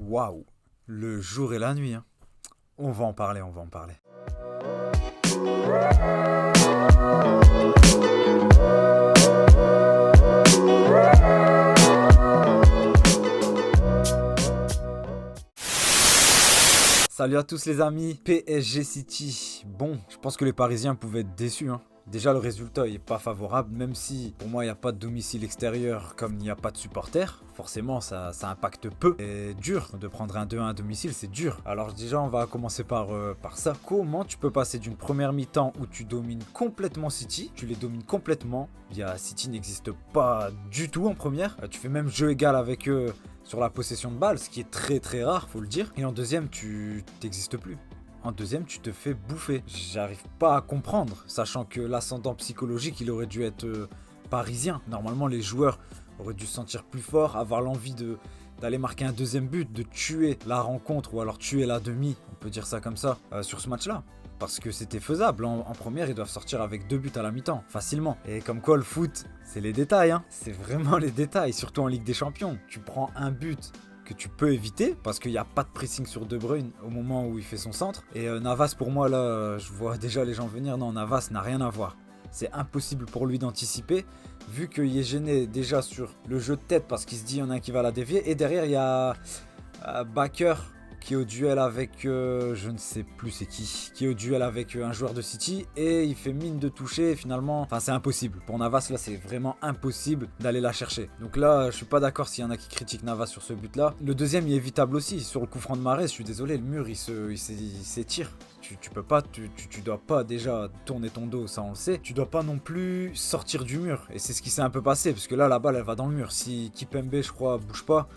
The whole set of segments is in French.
Waouh, le jour et la nuit, hein. On va en parler, on va en parler. Salut à tous les amis, PSG City. Bon, je pense que les Parisiens pouvaient être déçus, hein. Déjà, le résultat n'est pas favorable, même si pour moi il n'y a pas de domicile extérieur comme il n'y a pas de supporters. Forcément, ça impacte peu. Et dur de prendre un 2-1 à domicile, c'est dur. Alors déjà, on va commencer par ça. Comment tu peux passer d'une première mi-temps où tu domines complètement City, tu les domines complètement. City n'existe pas du tout en première. Tu fais même jeu égal avec eux sur la possession de balle, ce qui est très très rare, faut le dire. Et en deuxième, tu n'existes plus. En deuxième, tu te fais bouffer. J'arrive pas à comprendre, sachant que l'ascendant psychologique, il aurait dû être parisien. Normalement, les joueurs auraient dû se sentir plus forts, avoir l'envie d'aller marquer un deuxième but, de tuer la rencontre ou alors tuer la demi, on peut dire ça comme ça, sur ce match-là. Parce que c'était faisable. En première, ils doivent sortir avec 2 buts à la mi-temps, facilement. Et comme quoi, le foot, c'est les détails, hein. C'est vraiment les détails, surtout en Ligue des Champions. Tu prends un but que tu peux éviter parce qu'il n'y a pas de pressing sur De Bruyne au moment où il fait son centre. Et Navas, pour moi, là, je vois déjà les gens venir. Non, Navas n'a rien à voir. C'est impossible pour lui d'anticiper, vu qu'il est gêné déjà sur le jeu de tête parce qu'il se dit qu'il y en a un qui va la dévier. Et derrière, il y a Bakker qui est au duel avec, je ne sais plus c'est qui est au duel avec un joueur de City et il fait mine de toucher et finalement, enfin c'est impossible. Pour Navas là c'est vraiment impossible d'aller la chercher. Donc là je suis pas d'accord s'il y en a qui critiquent Navas sur ce but là. Le deuxième il est évitable aussi, sur le coup franc de Mahrez, je suis désolé, le mur il s'étire. Tu peux pas, tu dois pas déjà tourner ton dos, ça on le sait. Tu dois pas non plus sortir du mur et c'est ce qui s'est un peu passé parce que là la balle elle va dans le mur. Si Kipembe je crois bouge pas,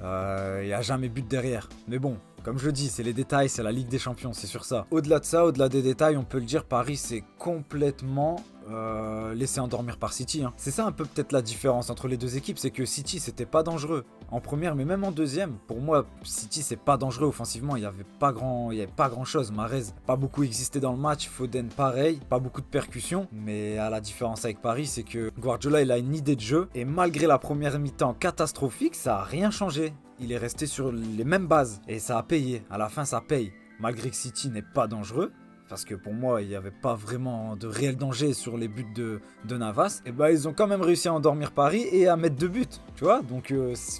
il n'y a jamais but derrière. Mais bon, comme je dis, c'est les détails, c'est la Ligue des Champions, c'est sur ça. Au-delà de ça, au-delà des détails, on peut le dire, Paris s'est complètement laissé endormir par City, hein. C'est ça un peu peut-être la différence entre les deux équipes, c'est que City c'était pas dangereux en première, mais même en deuxième. Pour moi, City c'est pas dangereux offensivement, il y avait pas grand chose. Mahrez pas beaucoup existé dans le match, Foden pareil, pas beaucoup de percussions. Mais à la différence avec Paris, c'est que Guardiola il a une idée de jeu et malgré la première mi-temps catastrophique, ça a rien changé. Il est resté sur les mêmes bases et ça a payé. À la fin, ça paye. Malgré que City n'est pas dangereux, parce que pour moi, il n'y avait pas vraiment de réel danger sur les buts de Navas, et ils ont quand même réussi à endormir Paris et à mettre 2 buts. Tu vois, donc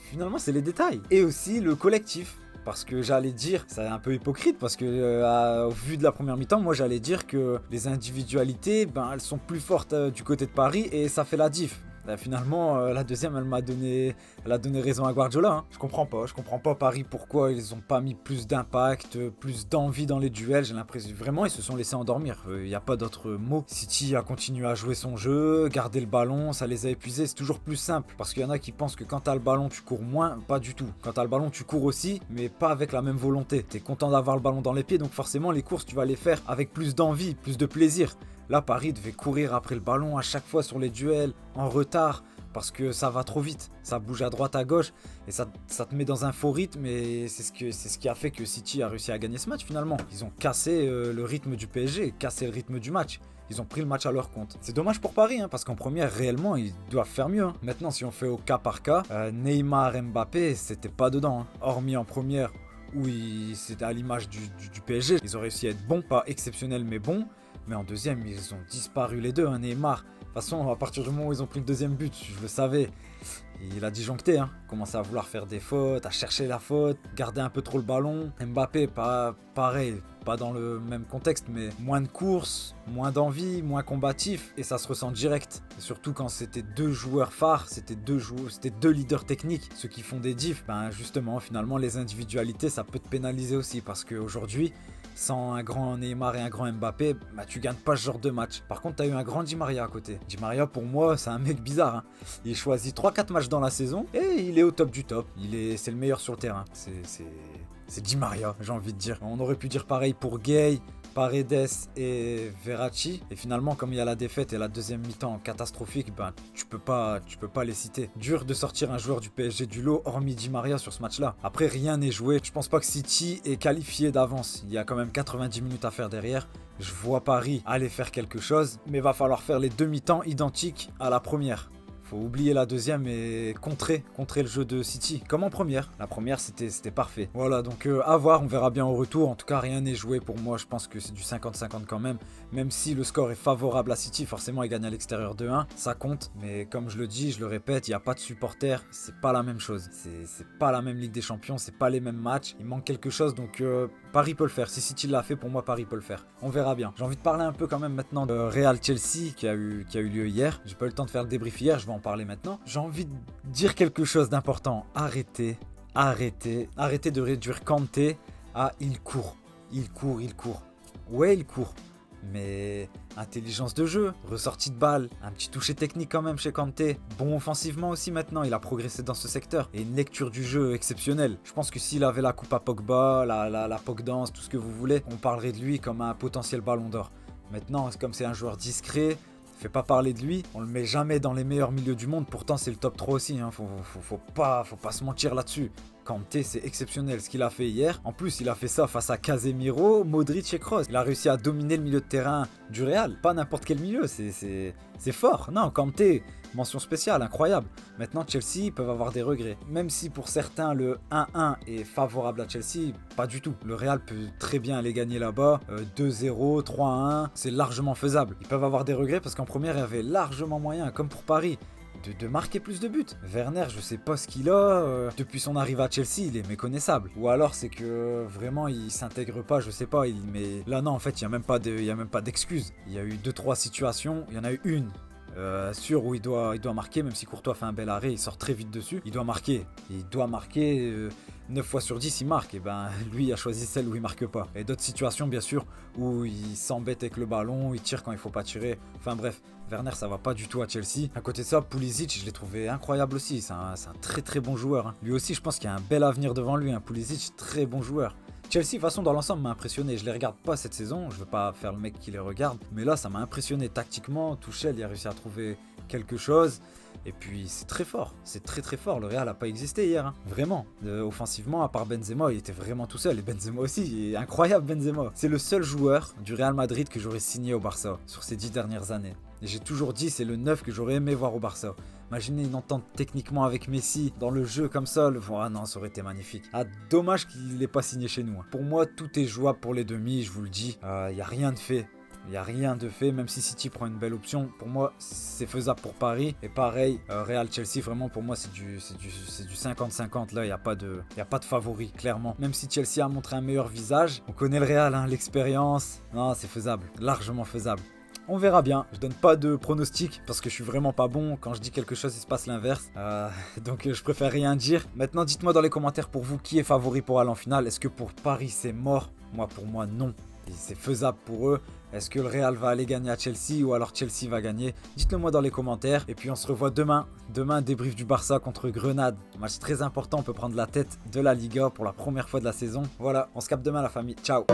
finalement, c'est les détails. Et aussi le collectif. Parce que j'allais dire, c'est un peu hypocrite, parce que au vu de la première mi-temps, moi j'allais dire que les individualités, elles sont plus fortes du côté de Paris et ça fait la diff. Finalement, la deuxième, elle a donné raison à Guardiola, hein. Je comprends pas Paris pourquoi ils ont pas mis plus d'impact, plus d'envie dans les duels. J'ai l'impression vraiment ils se sont laissés endormir. Il n'y a pas d'autre mot. City a continué à jouer son jeu, garder le ballon, ça les a épuisés. C'est toujours plus simple parce qu'il y en a qui pensent que quand t'as le ballon, tu cours moins. Pas du tout. Quand t'as le ballon, tu cours aussi, mais pas avec la même volonté. T'es content d'avoir le ballon dans les pieds, donc forcément les courses, tu vas les faire avec plus d'envie, plus de plaisir. Là, Paris devait courir après le ballon à chaque fois sur les duels, en retard, parce que ça va trop vite. Ça bouge à droite, à gauche, et ça te met dans un faux rythme, et c'est ce qui a fait que City a réussi à gagner ce match finalement. Ils ont cassé le rythme du PSG, cassé le rythme du match. Ils ont pris le match à leur compte. C'est dommage pour Paris, hein, parce qu'en première, réellement, ils doivent faire mieux, hein. Maintenant, si on fait au cas par cas, Neymar, Mbappé, c'était pas dedans, hein. Hormis en première, où c'était à l'image du PSG. Ils ont réussi à être bons, pas exceptionnels, mais bons. Mais en deuxième, ils ont disparu les deux, hein, Neymar. De toute façon, à partir du moment où ils ont pris le deuxième but, je le savais, il a disjoncté, hein. Commençait à vouloir faire des fautes, à chercher la faute, garder un peu trop le ballon. Mbappé, pareil, pas dans le même contexte, mais moins de courses, moins d'envie, moins combatif, et ça se ressent direct. Et surtout quand c'était 2 joueurs phares, c'était 2 leaders techniques, ceux qui font des diffs. Justement, finalement, les individualités, ça peut te pénaliser aussi, parce qu'aujourd'hui, sans un grand Neymar et un grand Mbappé, tu gagnes pas ce genre de match. Par contre, t'as eu un grand Di Maria à côté. Di Maria, pour moi, c'est un mec bizarre, hein. Il choisit 3-4 matchs dans la saison et il est au top du top. C'est le meilleur sur le terrain. C'est Di Maria, j'ai envie de dire. On aurait pu dire pareil pour Gay, Paredes et Verratti. Et finalement, comme il y a la défaite et la deuxième mi-temps catastrophique, tu peux pas les citer. Dur de sortir un joueur du PSG du lot, hormis Di Maria sur ce match-là. Après, rien n'est joué. Je pense pas que City est qualifié d'avance. Il y a quand même 90 minutes à faire derrière. Je vois Paris aller faire quelque chose, mais va falloir faire les demi-temps identiques à la première. Faut oublier la deuxième et contrer le jeu de City. Comme en première. La première, c'était parfait. Voilà, donc à voir, on verra bien au retour. En tout cas, rien n'est joué pour moi. Je pense que c'est du 50-50 quand même. Même si le score est favorable à City, forcément, il gagne à l'extérieur 2-1. Ça compte. Mais comme je le dis, je le répète, il n'y a pas de supporters. C'est pas la même chose. C'est pas la même Ligue des Champions. C'est pas les mêmes matchs. Il manque quelque chose. Donc Paris peut le faire. Si City l'a fait, pour moi, Paris peut le faire. On verra bien. J'ai envie de parler un peu quand même maintenant de Real Chelsea qui a eu lieu hier. J'ai pas eu le temps de faire le débrief hier. Je vais en parler maintenant. J'ai envie de dire quelque chose d'important. Arrêtez de réduire Kanté à il court. Ouais, il court. Mais intelligence de jeu, ressortie de balle, un petit toucher technique quand même chez Kanté. Bon offensivement aussi maintenant, il a progressé dans ce secteur. Et une lecture du jeu exceptionnelle. Je pense que s'il avait la coupe à Pogba, la Pogdance, tout ce que vous voulez, on parlerait de lui comme un potentiel ballon d'or. Maintenant, comme c'est un joueur discret, fait pas parler de lui, on le met jamais dans les meilleurs milieux du monde, pourtant c'est le top 3 aussi, hein. Faut pas se mentir là-dessus. Kanté, c'est exceptionnel ce qu'il a fait hier. En plus, il a fait ça face à Casemiro, Modric et Kroos. Il a réussi à dominer le milieu de terrain du Real. Pas n'importe quel milieu, c'est fort. Non, Kanté, mention spéciale, incroyable. Maintenant, Chelsea peuvent avoir des regrets. Même si pour certains, le 1-1 est favorable à Chelsea, pas du tout. Le Real peut très bien aller gagner là-bas. 2-0, 3-1, c'est largement faisable. Ils peuvent avoir des regrets parce qu'en première, il y avait largement moyen, comme pour Paris, de marquer plus de buts. Werner, je sais pas ce qu'il a. Depuis son arrivée à Chelsea, il est méconnaissable. Ou alors c'est que vraiment il s'intègre pas, je sais pas. Mais là non, en fait, il y a même pas d'excuses. Il y a eu 2-3 situations. Il y en a eu une. Sûr où il doit marquer, même si Courtois fait un bel arrêt, il sort très vite dessus. Il doit marquer. 9 fois sur 10 il marque, et ben lui a choisi celle où il marque pas. Et d'autres situations bien sûr où il s'embête avec le ballon, il tire quand il faut pas tirer. Enfin bref, Werner ça va pas du tout à Chelsea. À côté de ça, Pulisic je l'ai trouvé incroyable aussi, c'est un très très bon joueur, hein. Lui aussi je pense qu'il y a un bel avenir devant lui, hein. Pulisic très bon joueur. Chelsea, de toute façon, dans l'ensemble, m'a impressionné. Je les regarde pas cette saison, je veux pas faire le mec qui les regarde, mais là, ça m'a impressionné tactiquement. Tuchel, il a réussi à trouver quelque chose. Et puis, c'est très fort, c'est très très fort. Le Real n'a pas existé hier, hein. Vraiment. Offensivement, à part Benzema, il était vraiment tout seul. Et Benzema aussi, il est incroyable, Benzema. C'est le seul joueur du Real Madrid que j'aurais signé au Barça sur ces 10 dernières années. Et j'ai toujours dit, c'est le 9 que j'aurais aimé voir au Barça. Imaginez une entente techniquement avec Messi dans le jeu comme ça. Ah non, ça aurait été magnifique. Ah, dommage qu'il n'ait pas signé chez nous, hein. Pour moi, tout est jouable pour les demi, je vous le dis. Il n'y a rien de fait. Il n'y a rien de fait, même si City prend une belle option. Pour moi, c'est faisable pour Paris. Et pareil, Real-Chelsea, vraiment, pour moi, c'est du 50-50. Là, il n'y a pas de favori, clairement. Même si Chelsea a montré un meilleur visage, on connaît le Real, hein, l'expérience. Non, c'est faisable, largement faisable. On verra bien, je donne pas de pronostic parce que je suis vraiment pas bon. Quand je dis quelque chose, il se passe l'inverse. Donc je préfère rien dire. Maintenant, dites-moi dans les commentaires pour vous qui est favori pour aller en finale. Est-ce que pour Paris c'est mort? Pour moi non. Et c'est faisable pour eux. Est-ce que le Real va aller gagner à Chelsea ou alors Chelsea va gagner? Dites-le moi dans les commentaires. Et puis on se revoit demain. Demain, débrief du Barça contre Grenade. Match très important, on peut prendre la tête de la Liga pour la première fois de la saison. Voilà, on se capte demain la famille. Ciao.